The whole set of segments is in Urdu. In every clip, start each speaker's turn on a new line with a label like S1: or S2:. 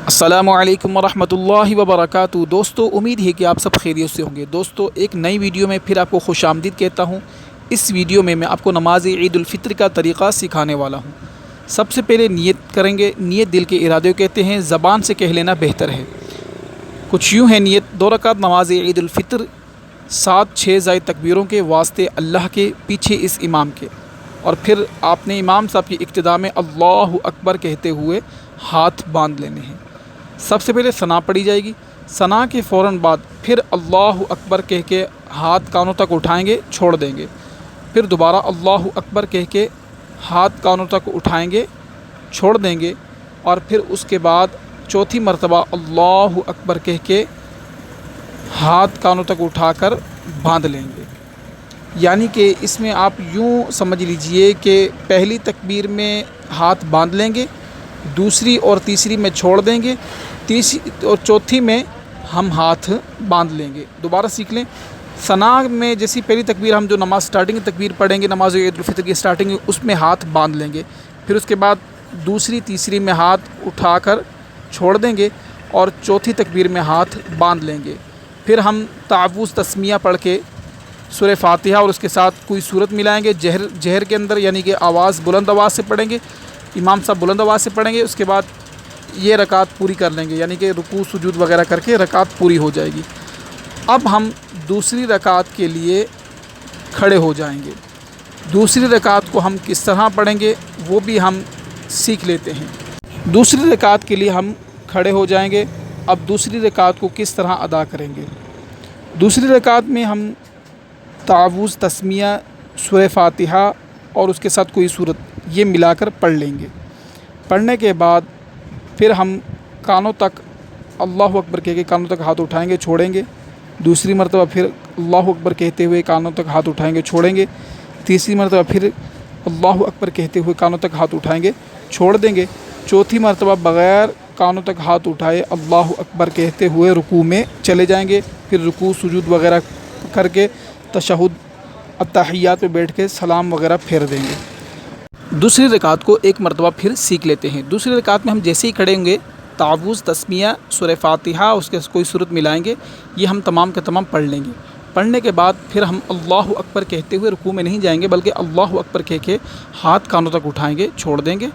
S1: السلام علیکم ورحمۃ اللہ وبرکاتہ۔ دوستو، امید ہے کہ آپ سب خیریت سے ہوں گے۔ دوستو، ایک نئی ویڈیو میں پھر آپ کو خوش آمدید کہتا ہوں۔ اس ویڈیو میں آپ کو نماز عید الفطر کا طریقہ سکھانے والا ہوں۔ سب سے پہلے نیت کریں گے۔ نیت دل کے ارادے کو کہتے ہیں، زبان سے کہہ لینا بہتر ہے۔ کچھ یوں ہے نیت: 2 رکعت نماز عید الفطر، 7-6 زائد تکبیروں کے واسطے اللہ کے، پیچھے اس امام کے، اور پھر آپ نے امام صاحب کی اقتداء میں اللہ اکبر کہتے ہوئے ہاتھ باندھ لینے ہیں۔ سب سے پہلے ثنا پڑھی جائے گی۔ ثنا کے فوراً بعد پھر اللہ اکبر کہہ کے ہاتھ کانوں تک اٹھائیں گے، چھوڑ دیں گے۔ پھر دوبارہ اللہ اکبر کہہ کے ہاتھ کانوں تک اٹھائیں گے، چھوڑ دیں گے، اور پھر اس کے بعد چوتھی مرتبہ اللہ اکبر کہہ کے ہاتھ کانوں تک اٹھا کر باندھ لیں گے۔ یعنی کہ اس میں آپ یوں سمجھ لیجئے کہ پہلی تکبیر میں ہاتھ باندھ لیں گے، دوسری اور تیسری میں چھوڑ دیں گے، تیسری اور چوتھی میں ہم ہاتھ باندھ لیں گے۔ دوبارہ سیکھ لیں۔ ثنا میں جیسی پہلی تکبیر ہم جو نماز سٹارٹنگ تکبیر پڑھیں گے، نماز عید الفطر کی سٹارٹنگ، اس میں ہاتھ باندھ لیں گے۔ پھر اس کے بعد دوسری تیسری میں ہاتھ اٹھا کر چھوڑ دیں گے، اور چوتھی تکبیر میں ہاتھ باندھ لیں گے۔ پھر ہم تعوذ تسمیہ پڑھ کے سورہ فاتحہ اور اس کے ساتھ کوئی سورت ملائیں گے جہر کے اندر، یعنی کہ آواز بلند آواز سے پڑھیں گے۔ امام صاحب بلند آواز سے پڑھیں گے۔ اس کے بعد یہ رکعت پوری کر لیں گے، یعنی کہ رکوع سجود وغیرہ کر کے رکعت پوری ہو جائے گی۔ اب ہم دوسری رکعت کے لیے کھڑے ہو جائیں گے۔ دوسری رکعت کو ہم کس طرح پڑھیں گے وہ بھی ہم سیکھ لیتے ہیں۔ دوسری رکعت کے لیے ہم کھڑے ہو جائیں گے۔ اب دوسری رکعت کو کس طرح ادا کریں گے؟ دوسری رکعت میں ہم تعوذ تسمیہ، سورہ فاتحہ اور اس کے ساتھ کوئی سورت، یہ ملا کر پڑھ لیں گے۔ پڑھنے کے بعد پھر ہم کانوں تک اللہ اکبر کہہ کے کانوں تک ہاتھ اٹھائیں گے، چھوڑیں گے۔ دوسری مرتبہ پھر اللہ اکبر کہتے ہوئے کانوں تک ہاتھ اٹھائیں گے، چھوڑیں گے۔ تیسری مرتبہ پھر اللہ اکبر کہتے ہوئے کانوں تک ہاتھ اٹھائیں گے، چھوڑ دیں گے۔ چوتھی مرتبہ بغیر کانوں تک ہاتھ اٹھائے اللہ اکبر کہتے ہوئے رکوع میں چلے جائیں گے۔ پھر رکوع سجود وغیرہ کر کے تشہد التحیات پہ بیٹھ کے سلام وغیرہ پھیر دیں گے۔ دوسری رکعت کو ایک مرتبہ پھر سیکھ لیتے ہیں۔ دوسری رکعت میں ہم جیسے ہی کھڑے ہوں گے، تعوذ تسمیہ، سورہ فاتحہ، اس کے کوئی سورت ملائیں گے، یہ ہم تمام کے تمام پڑھ لیں گے۔ پڑھنے کے بعد پھر ہم اللہ اکبر کہتے ہوئے رکوع میں نہیں جائیں گے، بلکہ اللہ اکبر کہہ کے ہاتھ کانوں تک اٹھائیں گے، چھوڑ دیں گے۔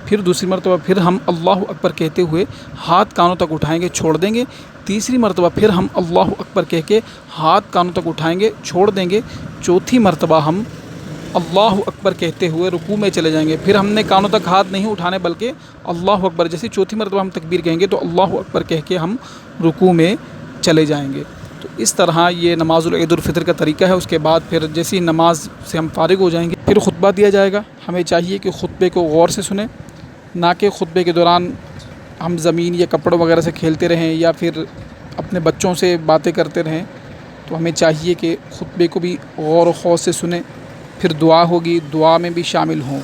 S1: پھر دوسری مرتبہ پھر ہم اللہ اکبر کہتے ہوئے ہاتھ کانوں تک اٹھائیں گے، چھوڑ دیں گے۔ تیسری مرتبہ پھر ہم اللہ اکبر کہہ کے ہاتھ کانوں تک اٹھائیں گے، چھوڑ دیں گے۔ چوتھی مرتبہ ہم اللہ اکبر کہتے ہوئے رکوع میں چلے جائیں گے۔ پھر ہم نے کانوں تک ہاتھ نہیں اٹھانے، بلکہ اللہ اکبر، جیسے چوتھی مرتبہ ہم تکبیر کہیں گے تو اللہ اکبر کہہ کے ہم رکوع میں چلے جائیں گے۔ تو اس طرح یہ نماز العید الفطر کا طریقہ ہے۔ اس کے بعد پھر جیسی نماز سے ہم فارغ ہو جائیں گے، پھر خطبہ دیا جائے گا۔ ہمیں چاہیے کہ خطبے کو غور سے سنیں، نہ کہ خطبے کے دوران ہم زمین یا کپڑوں وغیرہ سے کھیلتے رہیں یا پھر اپنے بچوں سے باتیں کرتے رہیں۔ تو ہمیں چاہیے کہ خطبے کو بھی غور و خوض سے سنیں۔ پھر دعا ہوگی، دعا میں بھی شامل ہوں۔